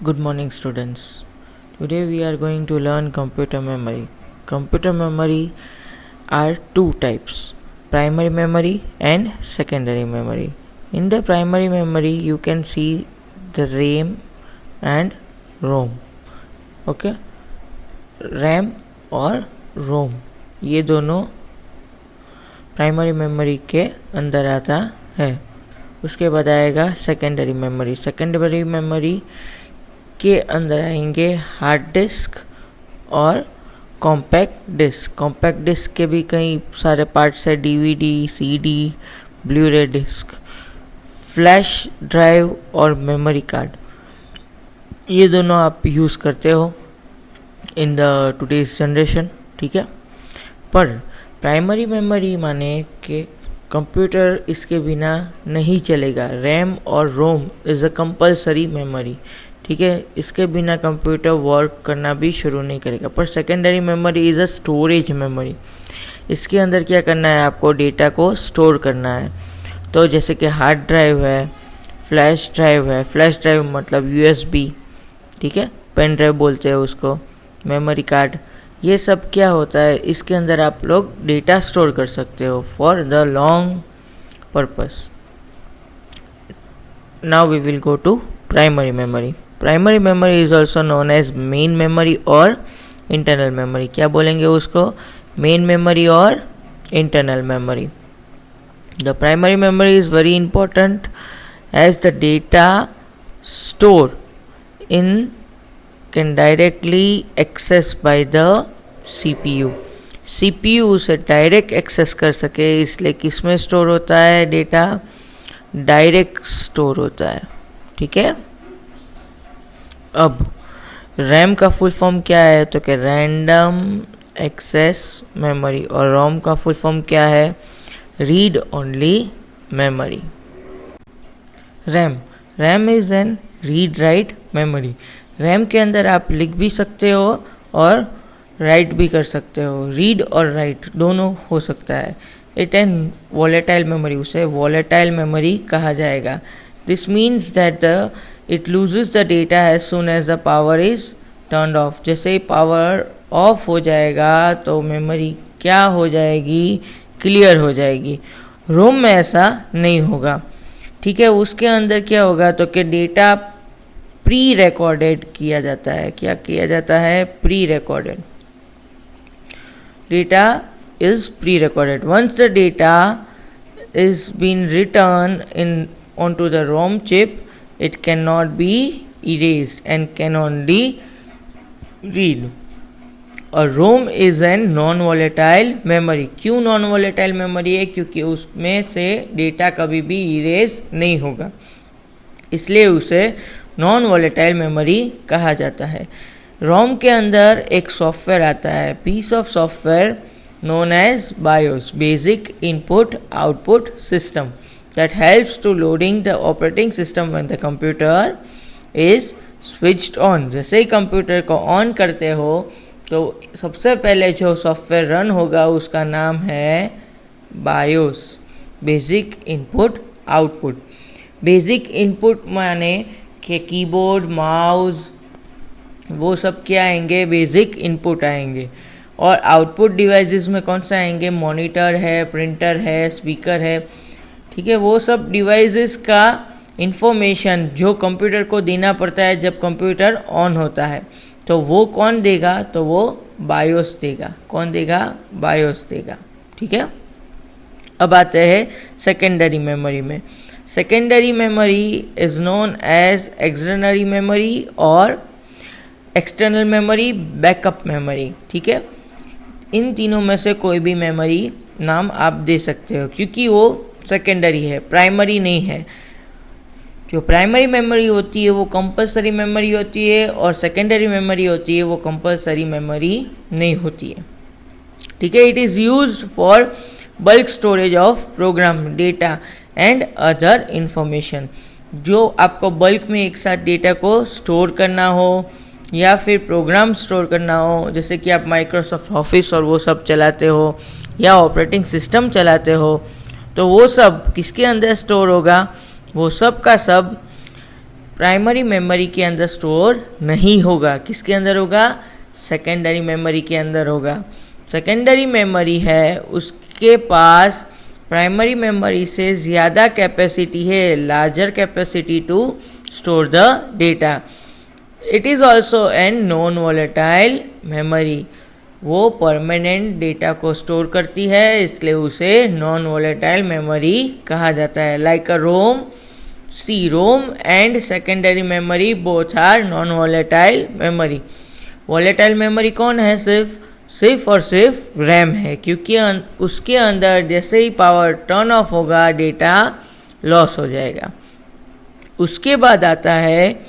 Good morning, students. Today we are going to learn computer memory. Computer memory are two types, primary memory and secondary memory. In the primary memory, you can see the RAM and ROM. Okay, RAM और ROM ये दोनों primary memory के अंदर आता है. उसके बाद आएगा सेकेंडरी मेमोरी. सेकेंडरी मेमोरी के अंदर आएंगे हार्ड डिस्क और कॉम्पैक्ट डिस्क. कॉम्पैक्ट डिस्क के भी कई सारे पार्ट्स है, DVD, CD, Blu-ray disk, flash drive और मेमोरी कार्ड. ये दोनों आप यूज़ करते हो इन द टुडेज जनरेशन. ठीक है, पर प्राइमरी मेमोरी माने कि कंप्यूटर इसके बिना नहीं चलेगा. रैम और ROM is a compulsory memory. ठीक है, इसके बिना कंप्यूटर वर्क करना भी शुरू नहीं करेगा. पर secondary memory is a storage memory. इसके अंदर क्या करना है, आपको डेटा को स्टोर करना है. तो जैसे कि हार्ड ड्राइव है, फ्लैश ड्राइव है. फ्लैश ड्राइव मतलब यूएसबी, ठीक है, पेन ड्राइव बोलते हैं उसको, मेमोरी कार्ड. ये सब क्या होता है, इसके अंदर आप लोग डेटा स्टोर कर सकते हो for the long purpose. Now we will go to primary memory. Primary memory is also known as main memory और इंटरनल मेमोरी. क्या बोलेंगे उसको, मेन मेमोरी और internal memory. The primary memory is very important as the data store in can directly access by the CPU. CPU उसे direct access कर सके, इसलिए किस में स्टोर होता है डेटा, डायरेक्ट स्टोर होता है. ठीक है, अब रैम का फुल फॉर्म क्या है, तो क्या रैंडम एक्सेस मेमोरी. और रोम का फुल फॉर्म क्या है, read only memory. RAM is an read write memory. RAM के अंदर आप लिख भी सकते हो और राइट भी कर सकते हो. रीड और राइट दोनों हो सकता है. इट एन वॉलेटाइल मेमोरी, उसे वॉलेटाइल मेमोरी कहा जाएगा. This means that it loses the data as soon as the power is turned off. जैसे ही पावर ऑफ हो जाएगा तो मेमोरी क्या हो जाएगी, क्लियर हो जाएगी. रोम में ऐसा नहीं होगा. ठीक है, उसके अंदर क्या होगा, तो कि डेटा प्री रिकॉर्डेड किया जाता है. क्या किया जाता है, prerecorded. Data is prerecorded. Once the data is been written in onto the ROM chip, it cannot be erased and can only read. और ROM is an non-volatile memory. क्यों non-volatile memory है, क्योंकि उसमें से data कभी भी erase नहीं होगा, इसलिए उसे non-volatile memory कहा जाता है. ROM के अंदर एक सॉफ्टवेयर आता है, piece of software known as BIOS, Basic Input Output System, that helps to loading the operating system when the computer is switched on. जैसे ही कंप्यूटर को ऑन करते हो तो सबसे पहले जो सॉफ्टवेयर रन होगा उसका नाम है BIOS, basic input output. Basic input माने कि कीबोर्ड, माउस, वो सब क्या आएंगे, बेसिक इनपुट आएंगे. और आउटपुट डिवाइसेस में कौन सा आएंगे, मॉनिटर है, प्रिंटर है, स्पीकर है. ठीक है, वो सब डिवाइसेस का इंफॉर्मेशन जो कंप्यूटर को देना पड़ता है जब कंप्यूटर ऑन होता है, तो वो कौन देगा, तो वो बायोस देगा. कौन देगा, बायोस देगा. ठीक है, अब आते हैं सेकेंडरी मेमोरी में. Secondary memory is known as external memory और एक्सटर्नल मेमोरी, बैकअप मेमोरी. ठीक है, इन तीनों में से कोई भी मेमोरी नाम आप दे सकते हो, क्योंकि वो सेकेंडरी है, प्राइमरी नहीं है. जो प्राइमरी मेमोरी होती है वो कंपलसरी मेमोरी होती है, और सेकेंडरी मेमोरी होती है वो कंपलसरी मेमोरी नहीं होती है. ठीक है, it is used for bulk storage of program data and other information. जो आपको बल्क में एक साथ डेटा को स्टोर करना हो या फिर प्रोग्राम स्टोर करना हो, जैसे कि आप माइक्रोसॉफ्ट ऑफिस और वो सब चलाते हो या ऑपरेटिंग सिस्टम चलाते हो, तो वो सब किसके अंदर स्टोर होगा, वो सब का सब प्राइमरी मेमोरी के अंदर स्टोर नहीं होगा। किसके अंदर होगा? सेकेंडरी मेमोरी के अंदर होगा। सेकेंडरी मेमोरी है, उसके पास प्राइमरी मेमोरी से ज़्यादा कैपेसिटी है, larger capacity to store the data. It is also an non volatile memory. वो परमानेंट डेटा को स्टोर करती है, इसलिए उसे नॉन वॉलेटाइल मेमोरी कहा जाता है। Like a ROM, CD ROM and secondary memory both are non volatile memory. Volatile memory कौन है? सिर्फ और सिर्फ रैम है, क्योंकि उसके अंदर जैसे ही पावर टर्न ऑफ होगा डेटा लॉस हो जाएगा। उसके बाद आता है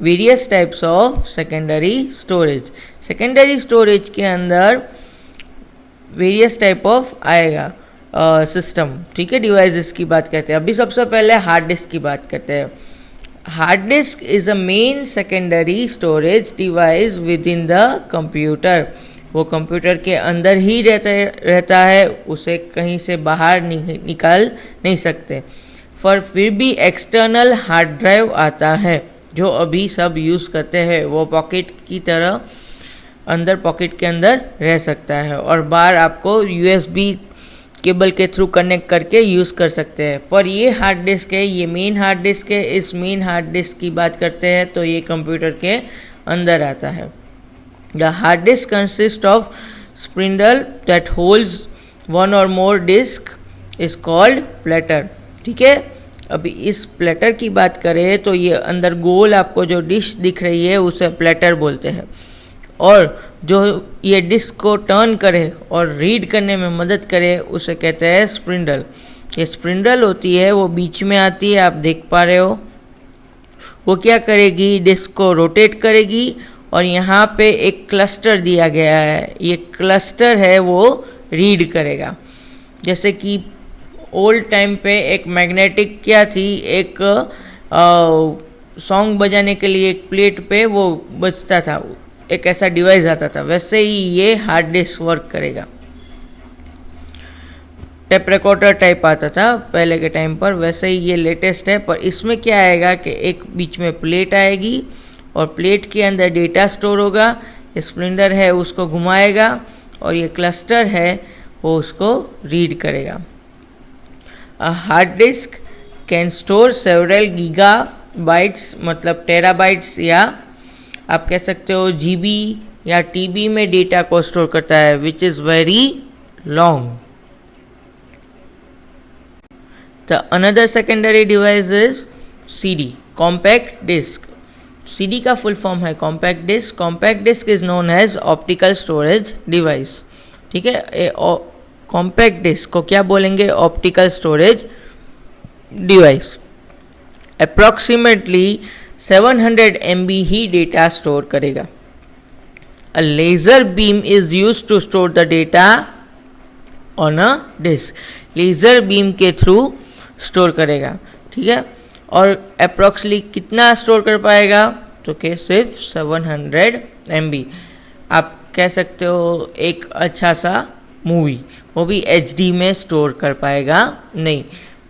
various types of secondary storage. Secondary storage के अंदर वेरियस टाइप ऑफ आएगा सिस्टम, ठीक है, डिवाइसेस की बात करते हैं। अभी सबसे पहले हार्ड डिस्क की बात करते हैं। Hard disk is a main secondary storage device with in the computer. वो कंप्यूटर के अंदर ही रहता है, उसे कहीं से बाहर निकाल नहीं सकते। फिर भी एक्सटर्नल हार्ड ड्राइव आता है, जो अभी सब यूज़ करते हैं। वो पॉकेट की तरह अंदर पॉकेट के अंदर रह सकता है और बाहर आपको USB केबल के थ्रू कनेक्ट करके यूज़ कर सकते हैं। पर ये हार्ड डिस्क है, ये मेन हार्ड डिस्क है। इस मेन हार्ड डिस्क की बात करते हैं तो ये कंप्यूटर के अंदर आता है। The hard disk consist of spindle that holds one और मोर डिस्क इज कॉल्ड प्लेटर, ठीक है। अभी इस प्लेटर की बात करें तो ये अंदर गोल आपको जो डिश दिख रही है उसे प्लेटर बोलते हैं, और जो ये डिस्क को टर्न करे और रीड करने में मदद करे उसे कहते हैं स्पिंडल। ये स्पिंडल होती है, वो बीच में आती है, आप देख पा रहे हो। वो क्या करेगी? डिस्क को रोटेट करेगी और यहाँ पे एक क्लस्टर दिया गया है, ये क्लस्टर है वो रीड करेगा। जैसे कि ओल्ड टाइम पे एक मैग्नेटिक क्या थी, एक सॉन्ग बजाने के लिए एक प्लेट पे वो बजता था, एक ऐसा डिवाइस आता था, वैसे ही ये हार्ड डिस्क वर्क करेगा। टेप रिकॉर्डर टाइप आता था पहले के टाइम पर, वैसे ही ये लेटेस्ट है। पर इसमें क्या आएगा कि एक बीच में प्लेट आएगी और प्लेट के अंदर डेटा स्टोर होगा। ये स्प्लिंडर है उसको घुमाएगा और ये क्लस्टर है वो उसको रीड करेगा। A hard disk can store several gigabytes, मतलब टेराबाइट्स, या आप कह सकते हो GB या TB में डेटा को स्टोर करता है, which is very long. The another secondary device is CD, compact disc. CD का फुल फॉर्म है compact disc. Compact disc is known as optical storage device, ठीक है। कॉम्पैक्ट डिस्क को क्या बोलेंगे? Optical storage device. Approximately 700 MB ही data store करेगा। A laser beam is used to store the data on a disc. Laser beam के through store करेगा, ठीक है। और अप्रॉक्सली कितना स्टोर कर पाएगा? तो कि सिर्फ 700 MB। आप कह सकते हो एक अच्छा सा मूवी, वो भी HD में स्टोर कर पाएगा नहीं।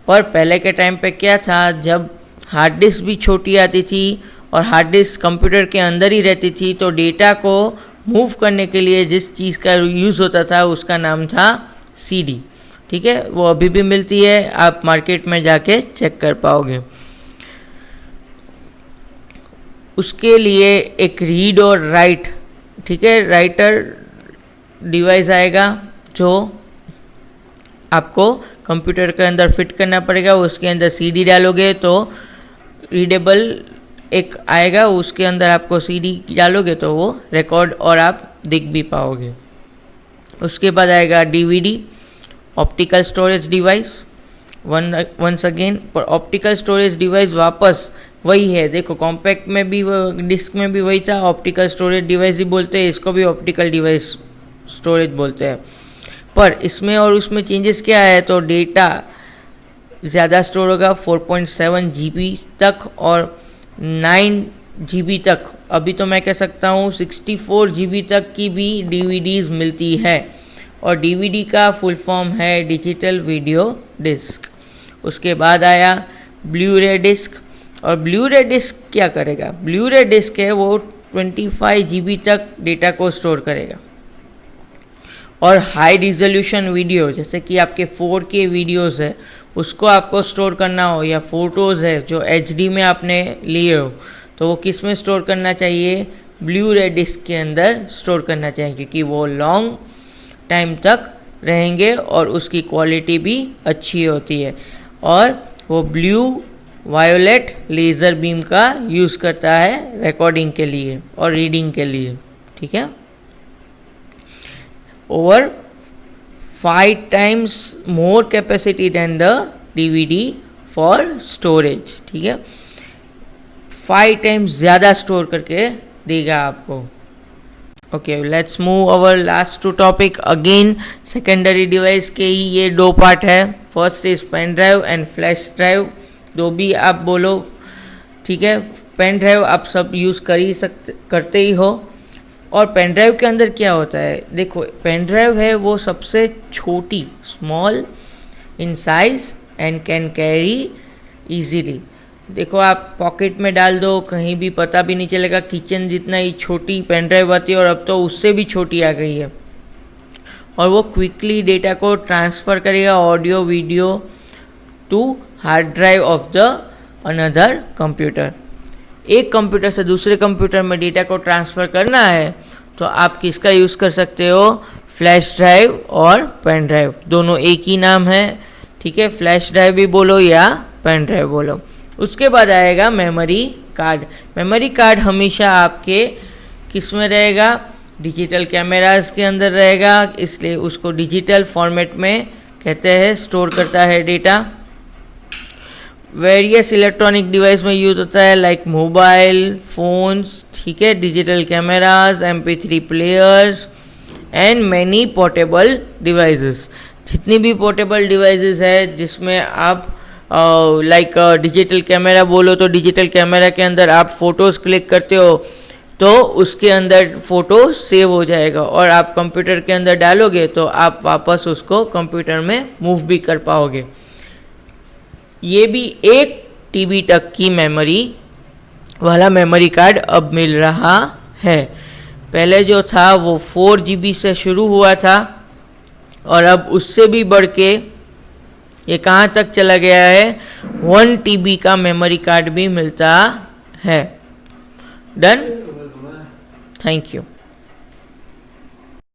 पर पहले के टाइम पे क्या था, जब हार्ड डिस्क भी छोटी आती थी और हार्ड डिस्क कंप्यूटर के अंदर ही रहती थी, तो डेटा को मूव करने के लिए जिस चीज़ का यूज़ होता था उसका नाम था CD, ठीक है। वो अभी भी मिलती है, आप मार्केट में जाके चेक कर पाओगे। उसके लिए एक रीड और राइट, ठीक है, राइटर डिवाइस आएगा जो आपको कंप्यूटर के अंदर फिट करना पड़ेगा। उसके अंदर CD डालोगे तो रीडेबल एक आएगा, उसके अंदर आपको CD डालोगे तो वो रिकॉर्ड और आप देख भी पाओगे। उसके बाद आएगा DVD, optical storage device. Once again पर ऑप्टिकल स्टोरेज डिवाइस वापस वही है। देखो कॉम्पैक्ट में भी डिस्क में भी वही था, ऑप्टिकल स्टोरेज डिवाइस ही बोलते हैं, इसको भी ऑप्टिकल डिवाइस स्टोरेज बोलते हैं। पर इसमें और उसमें चेंजेस क्या है, तो डेटा ज़्यादा स्टोर होगा 4.7 GB तक और 9 GB तक। अभी तो मैं कह सकता हूँ 64 GB तक की भी DVDs मिलती है, और DVD का फुल फॉर्म है डिजिटल वीडियो डिस्क। उसके बाद आया ब्लू रे डिस्क, और ब्लू रे डिस्क क्या करेगा? ब्लू रे डिस्क है वो 25 GB तक डेटा को स्टोर करेगा। और हाई रिजोल्यूशन वीडियो जैसे कि आपके 4K वीडियोस है उसको आपको स्टोर करना हो, या फ़ोटोज़ है जो HD में आपने लिए हो, तो वो किस में स्टोर करना चाहिए? ब्लू रे डिस्क के अंदर स्टोर करना चाहिए, क्योंकि वो लॉन्ग टाइम तक रहेंगे और उसकी क्वालिटी भी अच्छी होती है। और वो ब्लू वायोलेट लेज़र बीम का यूज़ करता है रिकॉर्डिंग के लिए और रीडिंग के लिए, ठीक है। Over 5 times more capacity than the DVD for storage, ठीक है। 5 times ज़्यादा स्टोर करके देगा आपको। Okay, let's move our last two topic. Again secondary device के ही ये 2 पार्ट है। First is pen drive and flash drive, जो भी आप बोलो, ठीक है। पेन ड्राइव आप सब यूज़ करते ही हो। और पेन ड्राइव के अंदर क्या होता है? देखो, पेन ड्राइव है वो सबसे छोटी, small in size and can carry easily. देखो, आप पॉकेट में डाल दो, कहीं भी पता भी नहीं चलेगा। किचन जितना ही छोटी पेन ड्राइव आती है और अब तो उससे भी छोटी आ गई है। और वो क्विकली डेटा को ट्रांसफ़र करेगा, audio video, to hard drive of the another computer. एक कंप्यूटर से दूसरे कंप्यूटर में डेटा को ट्रांसफ़र करना है तो आप किसका यूज़ कर सकते हो? फ्लैश ड्राइव और पेन ड्राइव, दोनों एक ही नाम है, ठीक है। फ्लैश ड्राइव भी बोलो या पेन ड्राइव बोलो। उसके बाद आएगा मेमोरी कार्ड। मेमोरी कार्ड हमेशा आपके किस में रहेगा? डिजिटल कैमरास के अंदर रहेगा, इसलिए उसको डिजिटल फॉर्मेट में कहते हैं, स्टोर करता है डेटा। वेरियस इलेक्ट्रॉनिक डिवाइस में यूज होता है, लाइक मोबाइल फोन्स, ठीक है, digital cameras, MP3 players and many portable devices. जितनी भी पोर्टेबल डिवाइसेस है जिसमें आप लाइक डिजिटल कैमरा बोलो तो डिजिटल कैमरा के अंदर आप फोटोज़ क्लिक करते हो तो उसके अंदर फ़ोटो सेव हो जाएगा, और आप कंप्यूटर के अंदर डालोगे तो आप वापस उसको कंप्यूटर में मूव भी कर पाओगे। ये भी 1 TB तक की मेमोरी वाला मेमोरी कार्ड अब मिल रहा है। पहले जो था वो 4 GB से शुरू हुआ था और अब उससे भी बढ़ के ये कहाँ तक चला गया है? 1 TB का मेमोरी कार्ड भी मिलता है। Done, thank you.